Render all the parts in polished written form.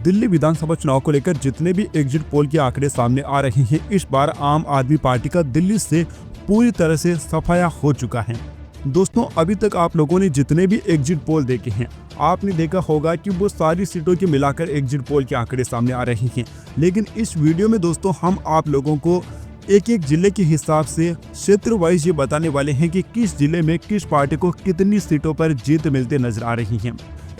दिल्ली विधानसभा चुनाव को लेकर जितने भी एग्जिट पोल के आंकड़े सामने आ रहे हैं, इस बार आम आदमी पार्टी का दिल्ली से पूरी तरह से सफाया हो चुका है। दोस्तों, अभी तक आप लोगों ने जितने भी एग्जिट पोल देखे हैं, आपने देखा होगा कि वो सारी सीटों के मिलाकर एग्जिट पोल के आंकड़े सामने आ रहे हैं। लेकिन इस वीडियो में दोस्तों हम आप लोगों को एक एक जिले के हिसाब से क्षेत्र वाइज ये बताने वाले हैं कि किस जिले में किस पार्टी को कितनी सीटों पर जीत मिलते नजर आ रही है,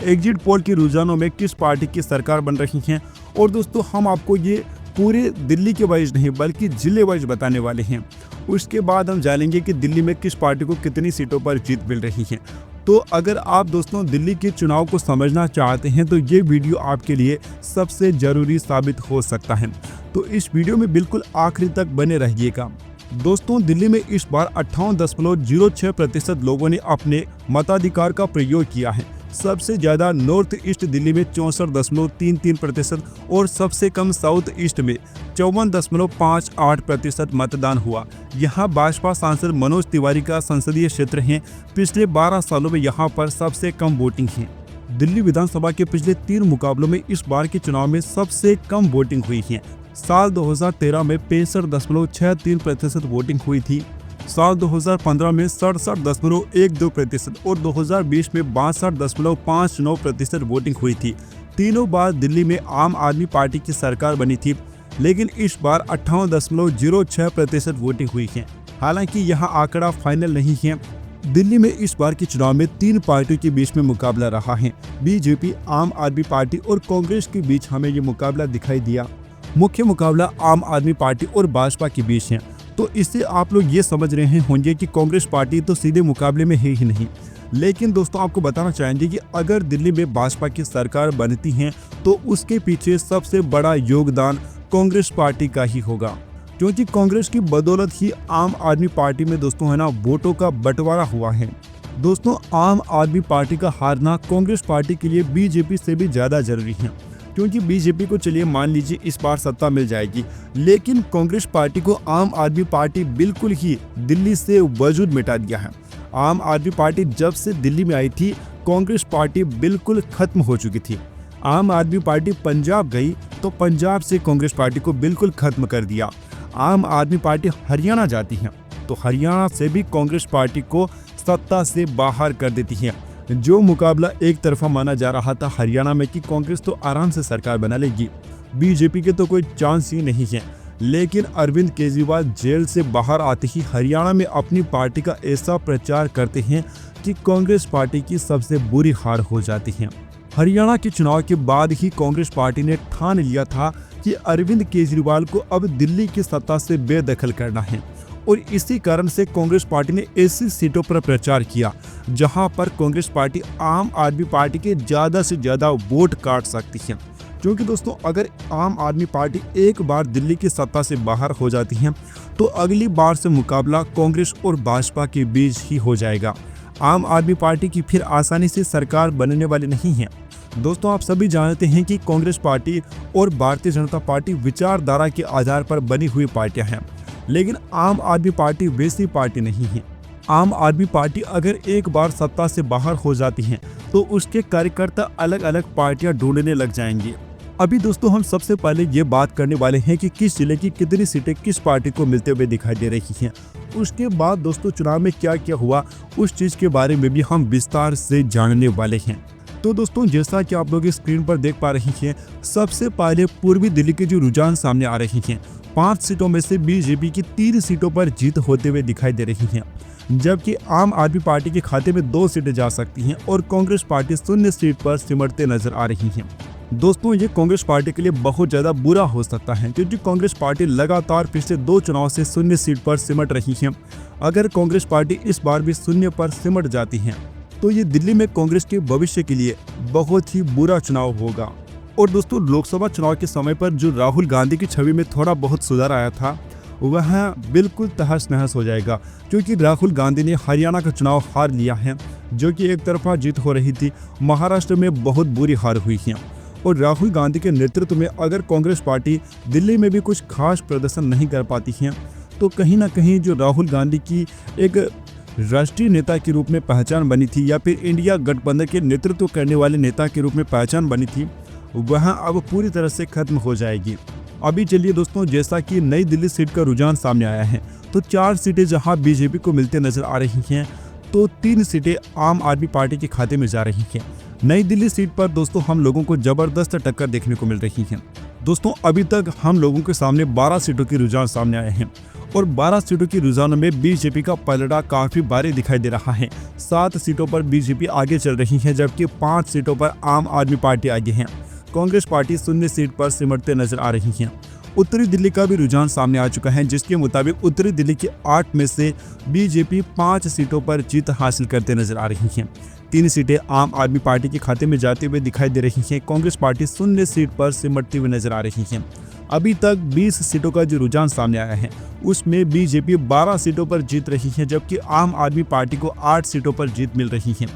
एग्जिट पोल के रुझानों में किस पार्टी की सरकार बन रही है। और दोस्तों हम आपको ये पूरे दिल्ली के वाइज नहीं बल्कि जिले वाइज बताने वाले हैं। उसके बाद हम जानेंगे कि दिल्ली में किस पार्टी को कितनी सीटों पर जीत मिल रही है। तो अगर आप दोस्तों दिल्ली के चुनाव को समझना चाहते हैं तो ये वीडियो आपके लिए सबसे जरूरी साबित हो सकता है। तो इस वीडियो में बिल्कुल आखिरी तक बने रहिएगा। दोस्तों, दिल्ली में इस बार 58.06% लोगों ने अपने मताधिकार का प्रयोग किया है। सबसे ज्यादा नॉर्थ ईस्ट दिल्ली में 64.33% और सबसे कम साउथ ईस्ट में 54.58% मतदान हुआ। यहां भाजपा सांसद मनोज तिवारी का संसदीय क्षेत्र है। पिछले 12 सालों में यहां पर सबसे कम वोटिंग है। दिल्ली विधानसभा के पिछले 3 मुकाबलों में इस बार के चुनाव में सबसे कम वोटिंग हुई है। साल 2013 में 65.63% वोटिंग हुई थी। साल 2015 में 67.12% और 2020 में 62.59% वोटिंग हुई थी। तीनों बार दिल्ली में आम आदमी पार्टी की सरकार बनी थी, लेकिन इस बार 58.06% वोटिंग हुई है। हालांकि यहां आंकड़ा फाइनल नहीं है। दिल्ली में इस बार के चुनाव में 3 पार्टियों के बीच में मुकाबला रहा है। बीजेपी, आम आदमी पार्टी और कांग्रेस के बीच हमें ये मुकाबला दिखाई दिया। मुख्य मुकाबला आम आदमी पार्टी और भाजपा के बीच है। तो इससे आप लोग ये समझ रहे होंगे कि कांग्रेस पार्टी तो सीधे मुकाबले में है ही नहीं। लेकिन दोस्तों आपको बताना चाहेंगे कि अगर दिल्ली में भाजपा की सरकार बनती है तो उसके पीछे सबसे बड़ा योगदान कांग्रेस पार्टी का ही होगा, क्योंकि कांग्रेस की बदौलत ही आम आदमी पार्टी में दोस्तों है ना वोटों का बंटवारा हुआ है। दोस्तों, आम आदमी पार्टी का हारना कांग्रेस पार्टी के लिए बीजेपी से भी ज्यादा जरूरी है, क्योंकि बीजेपी को चलिए मान लीजिए इस बार सत्ता मिल जाएगी, लेकिन कांग्रेस पार्टी को आम आदमी पार्टी बिल्कुल ही दिल्ली से वजूद मिटा दिया है। आम आदमी पार्टी जब से दिल्ली में आई थी, कांग्रेस पार्टी बिल्कुल खत्म हो चुकी थी। आम आदमी पार्टी पंजाब गई तो पंजाब से कांग्रेस पार्टी को बिल्कुल खत्म कर दिया। आम आदमी पार्टी हरियाणा जाती है तो हरियाणा से भी कांग्रेस पार्टी को सत्ता से बाहर कर देती है। जो मुकाबला एक तरफा माना जा रहा था हरियाणा में कि कांग्रेस तो आराम से सरकार बना लेगी, बीजेपी के तो कोई चांस ही नहीं है, लेकिन अरविंद केजरीवाल जेल से बाहर आते ही हरियाणा में अपनी पार्टी का ऐसा प्रचार करते हैं कि कांग्रेस पार्टी की सबसे बुरी हार हो जाती है। हरियाणा के चुनाव के बाद ही कांग्रेस पार्टी ने ठान लिया था कि अरविंद केजरीवाल को अब दिल्ली की सत्ता से बेदखल करना है, और इसी कारण से कांग्रेस पार्टी ने ऐसी सीटों पर प्रचार किया जहां पर कांग्रेस पार्टी आम आदमी पार्टी के ज्यादा से ज्यादा वोट काट सकती है। क्योंकि दोस्तों अगर आम आदमी पार्टी एक बार दिल्ली की सत्ता से बाहर हो जाती है तो अगली बार से मुकाबला कांग्रेस और भाजपा के बीच ही हो जाएगा। आम आदमी पार्टी की फिर आसानी से सरकार बनने वाली नहीं है। दोस्तों, आप सभी जानते हैं कि कांग्रेस पार्टी और भारतीय जनता पार्टी विचारधारा के आधार पर बनी हुई पार्टियां हैं, लेकिन आम आदमी पार्टी वैसी पार्टी नहीं है। आम आदमी पार्टी अगर एक बार सत्ता से बाहर हो जाती है तो उसके कार्यकर्ता अलग अलग पार्टियां ढूंढने लग जाएंगे। अभी दोस्तों हम सबसे पहले ये बात करने वाले हैं कि किस जिले की कितनी सीटें किस पार्टी को मिलते हुए दिखाई दे रही हैं। उसके बाद दोस्तों चुनाव में क्या क्या हुआ उस चीज के बारे में भी हम विस्तार से जानने वाले हैं। तो दोस्तों जैसा कि आप लोग स्क्रीन पर देख पा रहे हैं, सबसे पहले पूर्वी दिल्ली के जो रुझान सामने आ रहे हैं, 5 सीटों में से बीजेपी की 3 सीटों पर जीत होते हुए दिखाई दे रही है, जबकि आम आदमी पार्टी के खाते में 2 सीटें जा सकती हैं और कांग्रेस पार्टी 0 सीट पर सिमटते नजर आ रही है। दोस्तों ये कांग्रेस पार्टी के लिए बहुत ज्यादा बुरा हो सकता है, क्योंकि कांग्रेस पार्टी लगातार पिछले 2 चुनाव से 0 सीट पर सिमट रही है। अगर कांग्रेस पार्टी इस बार भी 0 पर सिमट जाती है तो ये दिल्ली में कांग्रेस के भविष्य के लिए बहुत ही बुरा चुनाव होगा। और दोस्तों लोकसभा चुनाव के समय पर जो राहुल गांधी की छवि में थोड़ा बहुत सुधार आया था वह बिल्कुल तहस नहस हो जाएगा, क्योंकि राहुल गांधी ने हरियाणा का चुनाव हार लिया है, जो कि एक तरफा जीत हो रही थी। महाराष्ट्र में बहुत बुरी हार हुई है और राहुल गांधी के नेतृत्व में अगर कांग्रेस पार्टी दिल्ली में भी कुछ खास प्रदर्शन नहीं कर पाती है तो कहीं ना कहीं जो राहुल गांधी की एक राष्ट्रीय नेता के रूप में पहचान बनी थी या फिर इंडिया गठबंधन के नेतृत्व करने वाले नेता के रूप में पहचान बनी थी, वह अब पूरी तरह से खत्म हो जाएगी। अभी चलिए दोस्तों, जैसा कि नई दिल्ली सीट का रुझान सामने आया है, तो 4 सीटें जहां बीजेपी को मिलते नजर आ रही हैं, तो 3 सीटें आम आदमी पार्टी के खाते में जा रही हैं। नई दिल्ली सीट पर दोस्तों हम लोगों को जबरदस्त टक्कर देखने को मिल रही है। दोस्तों अभी तक हम लोगों के सामने 12 सीटों के रुझान सामने आए हैं और 12 सीटों के रुझानों में बीजेपी का पलड़ा काफी भारी दिखाई दे रहा है। 7 सीटों पर बीजेपी आगे चल रही है, जबकि 5 सीटों पर आम आदमी पार्टी आगे है। कांग्रेस पार्टी 0 सीट पर सिमटते नजर आ रही है। उत्तरी दिल्ली का भी रुझान सामने आ चुका है, जिसके मुताबिक उत्तरी दिल्ली के 8 में से बीजेपी 5 सीटों पर जीत हासिल करते नजर आ रही है। 3 सीटें आम आदमी पार्टी के खाते में जाते हुए दिखाई दे रही है। कांग्रेस पार्टी 0 सीट पर सिमटती हुई नजर आ रही है। अभी तक 20 सीटों का जो रुझान सामने आया है, उसमें बीजेपी 12 सीटों पर जीत रही है, जबकि आम आदमी पार्टी को 8 सीटों पर जीत मिल रही है।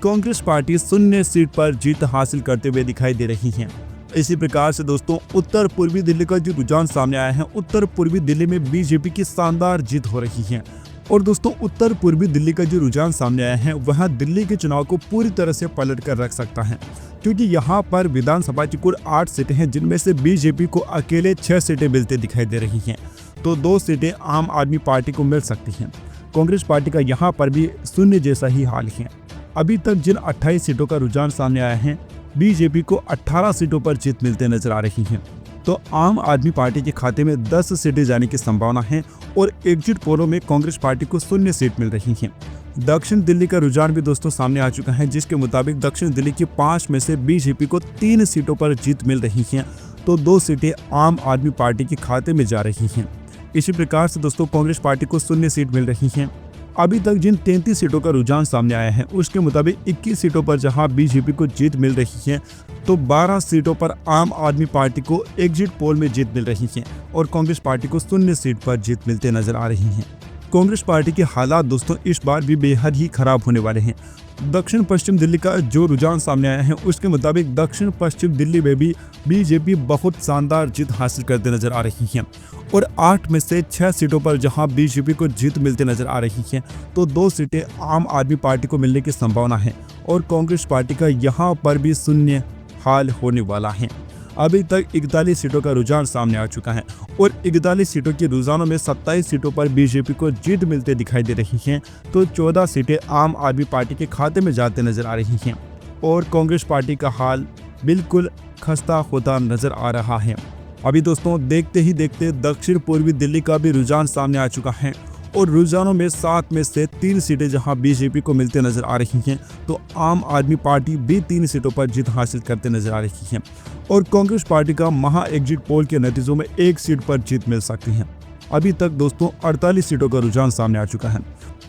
कांग्रेस पार्टी 0 सीट पर जीत हासिल करते हुए दिखाई दे रही है। इसी प्रकार से दोस्तों उत्तर पूर्वी दिल्ली का जो रुझान सामने आया है, उत्तर पूर्वी दिल्ली में बीजेपी की शानदार जीत हो रही है। और दोस्तों उत्तर पूर्वी दिल्ली का जो रुझान सामने आया है, वह दिल्ली के चुनाव को पूरी तरह से पलट कर रख सकता है, क्योंकि यहाँ पर विधानसभा की कुल 8 सीटें हैं, जिनमें से बीजेपी को अकेले 6 सीटें मिलती दिखाई दे रही हैं, तो 2 सीटें आम आदमी पार्टी को मिल सकती हैं। कांग्रेस पार्टी का यहाँ पर भी शून्य जैसा ही हाल है। अभी तक जिन 28 सीटों का रुझान सामने आया है, बीजेपी को 18 सीटों पर जीत मिलते नजर आ रही है, तो आम आदमी पार्टी के खाते में 10 सीटें जाने की संभावना है और एग्जिट पोलों में कांग्रेस पार्टी को 0 सीट मिल रही है। दक्षिण दिल्ली का रुझान भी दोस्तों सामने आ चुका है, जिसके मुताबिक दक्षिण दिल्ली की 5 में से बीजेपी को 3 सीटों पर जीत मिल रही है, तो 2 सीटें आम आदमी पार्टी के खाते में जा रही हैं। इसी प्रकार से दोस्तों कांग्रेस पार्टी को 0 सीट मिल रही है। अभी तक जिन 33 सीटों का रुझान सामने आया है, उसके मुताबिक 21 सीटों पर जहां बीजेपी को जीत मिल रही है, तो 12 सीटों पर आम आदमी पार्टी को एग्जिट पोल में जीत मिल रही है और कांग्रेस पार्टी को 0 सीट पर जीत मिलते नजर आ रही है। कांग्रेस पार्टी के हालात दोस्तों इस बार भी बेहद ही खराब होने वाले हैं। दक्षिण पश्चिम दिल्ली का जो रुझान सामने आया है, उसके मुताबिक दक्षिण पश्चिम दिल्ली में भी बीजेपी बहुत शानदार जीत हासिल करते नजर आ रही है और 8 में से 6 सीटों पर जहां बीजेपी को जीत मिलते नजर आ रही है, तो 2 सीटें आम आदमी पार्टी को मिलने की संभावना है और कांग्रेस पार्टी का यहां पर भी शून्य हाल होने वाला है। अभी तक 41 सीटों का रुझान सामने आ चुका है और 41 सीटों के रुझानों में 27 सीटों पर बीजेपी को जीत मिलते दिखाई दे रही हैं, तो 14 सीटें आम आदमी पार्टी के खाते में जाते नजर आ रही हैं और कांग्रेस पार्टी का हाल बिल्कुल खस्ता होता नजर आ रहा है। अभी दोस्तों देखते ही देखते दक्षिण पूर्वी दिल्ली का भी रुझान सामने आ चुका है और रुझानों में 7 में से 3 सीटें जहां बीजेपी को मिलते नजर आ रही हैं, तो आम आदमी पार्टी भी 3 सीटों पर जीत हासिल करते नजर आ रही है और कांग्रेस पार्टी का महा एग्जिट पोल के नतीजों में 1 सीट पर जीत मिल सकती है। अभी तक दोस्तों 48 सीटों का रुझान सामने आ चुका है।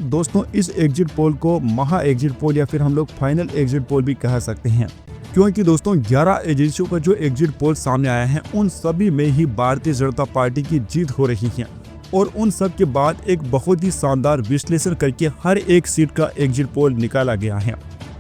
दोस्तों इस एग्जिट पोल को महा एग्जिट पोल या फिर हम लोग फाइनल एग्जिट पोल भी कह सकते हैं, क्योंकि दोस्तों 11 एजेंसियों का जो एग्जिट पोल सामने आया है, उन सभी में ही भारतीय जनता पार्टी की जीत हो रही है और उन सब के बाद एक बहुत ही शानदार विश्लेषण करके हर एक सीट का एग्जिट पोल निकाला गया है,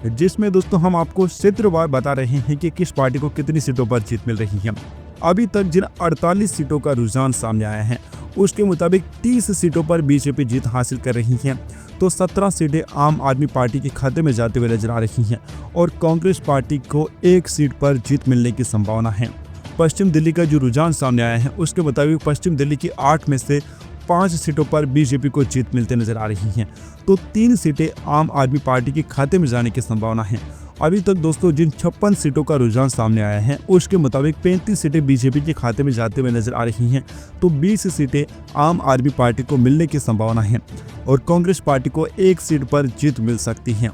जिसमें दोस्तों हम आपको क्षेत्रवार बता रहे हैं कि किस पार्टी को कितनी सीटों पर जीत मिल रही है। अभी तक जिन 48 सीटों का रुझान सामने आया है, उसके मुताबिक 30 सीटों पर बीजेपी जीत हासिल कर रही है, तो 17 सीटें आम आदमी पार्टी के खाते में जाते हुए नजर आ रही हैं और कांग्रेस पार्टी को 1 सीट पर जीत मिलने की संभावना है। पश्चिम दिल्ली का जो रुझान सामने आया है, उसके मुताबिक पश्चिम दिल्ली की 8 में से 5 सीटों पर बीजेपी को जीत मिलते नजर आ रही हैं, तो 3 सीटें आम आदमी पार्टी के खाते में जाने की संभावना है। अभी तक दोस्तों जिन 56 सीटों का रुझान सामने आया है, उसके मुताबिक 35 सीटें बीजेपी के खाते में जाते हुए नजर आ रही हैं, तो 20 सीटें आम आदमी पार्टी को मिलने की संभावना है और कांग्रेस पार्टी को 1 सीट पर जीत मिल सकती है।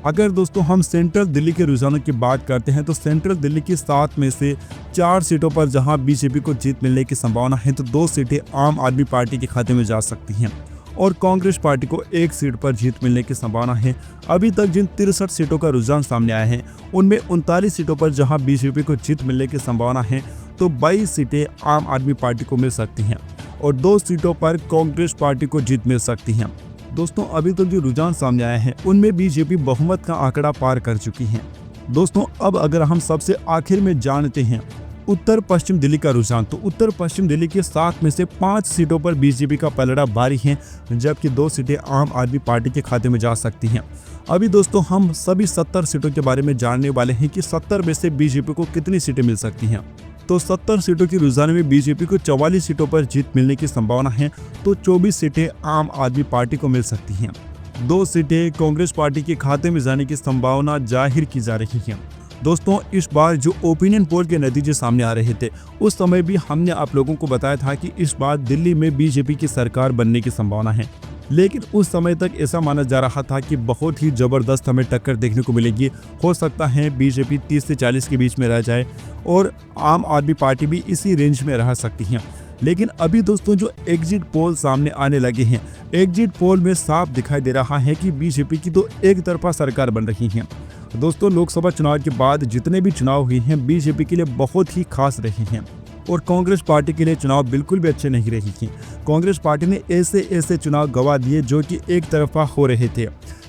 अगर दोस्तों हम सेंट्रल दिल्ली के रुझानों की बात करते हैं, तो सेंट्रल दिल्ली की 7 में से 4 सीटों पर जहां बीजेपी को जीत मिलने की संभावना है, तो 2 सीटें आम आदमी पार्टी के खाते में जा सकती हैं और कांग्रेस पार्टी को 1 सीट पर जीत मिलने की संभावना है। अभी तक जिन 63 सीटों का रुझान सामने आया है, उनमें 39 सीटों पर जहां बीजेपी को जीत मिलने की संभावना है, तो 22 सीटें आम आदमी पार्टी को मिल सकती हैं और 2 सीटों पर कांग्रेस पार्टी को जीत मिल सकती है। दोस्तों अभी तक जो रुझान सामने आए हैं, उनमें बीजेपी बहुमत का आंकड़ा पार कर चुकी है। दोस्तों अब अगर हम सबसे आखिर में जानते हैं उत्तर पश्चिम दिल्ली का रुझान, तो उत्तर पश्चिम दिल्ली के 7 में से 5 सीटों पर बीजेपी का पलड़ा भारी है, जबकि 2 सीटें आम आदमी पार्टी के खाते में जा सकती हैं। अभी दोस्तों हम सभी 70 सीटों के बारे में जानने वाले हैं कि 70 में से बीजेपी को कितनी सीटें मिल सकती हैं। तो 70 सीटों की रुझान में बीजेपी को 44 सीटों पर जीत मिलने की संभावना है, तो 24 सीटें आम आदमी पार्टी को मिल सकती हैं। 2 सीटें कांग्रेस पार्टी के खाते में जाने की संभावना जाहिर की जा रही है। दोस्तों इस बार जो ओपिनियन पोल के नतीजे सामने आ रहे थे, उस समय भी हमने आप लोगों को बताया था कि इस बार दिल्ली में बीजेपी की सरकार बनने की संभावना है, लेकिन उस समय तक ऐसा माना जा रहा था कि बहुत ही जबरदस्त हमें टक्कर देखने को मिलेगी। हो सकता है बीजेपी 30 से 40 के बीच में रह जाए और आम आदमी पार्टी भी इसी रेंज में रह सकती है। लेकिन अभी दोस्तों जो एग्जिट पोल सामने आने लगे हैं, एग्जिट पोल में साफ दिखाई दे रहा है कि बीजेपी की तो एक तरफा सरकार बन रही है। दोस्तों लोकसभा चुनाव के बाद जितने भी चुनाव हुए हैं बीजेपी के लिए बहुत ही खास रहे हैं और कांग्रेस पार्टी के लिए चुनाव बिल्कुल भी अच्छे नहीं रहे हैं। कांग्रेस पार्टी ने ऐसे चुनाव गंवा दिए जो कि एक तरफा हो रहे थे।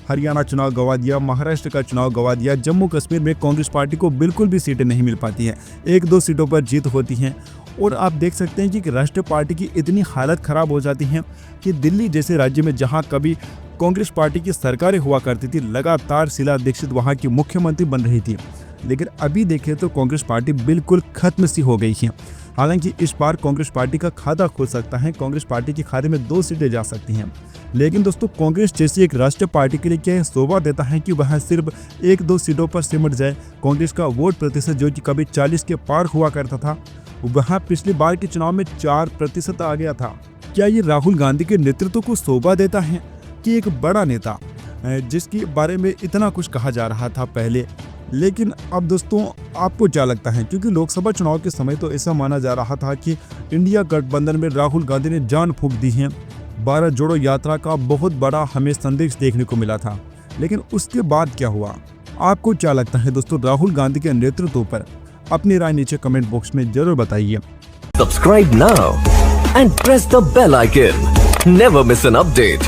हरियाणा चुनाव गंवा दिया, महाराष्ट्र का चुनाव गंवा दिया, जम्मू कश्मीर में कांग्रेस पार्टी को बिल्कुल भी सीटें नहीं मिल पाती हैं, 1-2 सीटों पर जीत होती हैं। और आप देख सकते हैं कि राष्ट्रीय पार्टी की इतनी हालत खराब हो जाती है कि दिल्ली जैसे राज्य में जहां कभी कांग्रेस पार्टी की सरकारें हुआ करती थी, लगातार शीला दीक्षित वहां की मुख्यमंत्री बन रही थी, लेकिन अभी देखें तो कांग्रेस पार्टी बिल्कुल खत्म सी हो गई है। हालांकि इस बार कांग्रेस पार्टी का खाता खुल सकता है, कांग्रेस पार्टी के खाते में 2 सीटें जा सकती हैं, लेकिन दोस्तों कांग्रेस जैसी एक राष्ट्रीय पार्टी के लिए क्या यह शोभा देता है कि वह सिर्फ 1-2 सीटों पर सिमट जाए। कांग्रेस का वोट प्रतिशत जो कि कभी 40 के पार हुआ करता था, वह पिछली बार के चुनाव में 4% आ गया था। क्या ये राहुल गांधी के नेतृत्व को शोभा देता है कि एक बड़ा नेता जिसके बारे में इतना कुछ कहा जा रहा था पहले, लेकिन अब दोस्तों आपको क्या लगता है? क्योंकि लोकसभा चुनाव के समय तो ऐसा माना जा रहा था कि इंडिया गठबंधन में राहुल गांधी ने जान फूंक दी है। भारत जोड़ो यात्रा का बहुत बड़ा हमें संदेश देखने को मिला था, लेकिन उसके बाद क्या हुआ? आपको क्या लगता है दोस्तों राहुल गांधी के नेतृत्व पर? अपनी राय नीचे कमेंट बॉक्स में जरूर बताइए। Subscribe now and press the bell icon. Never miss an update.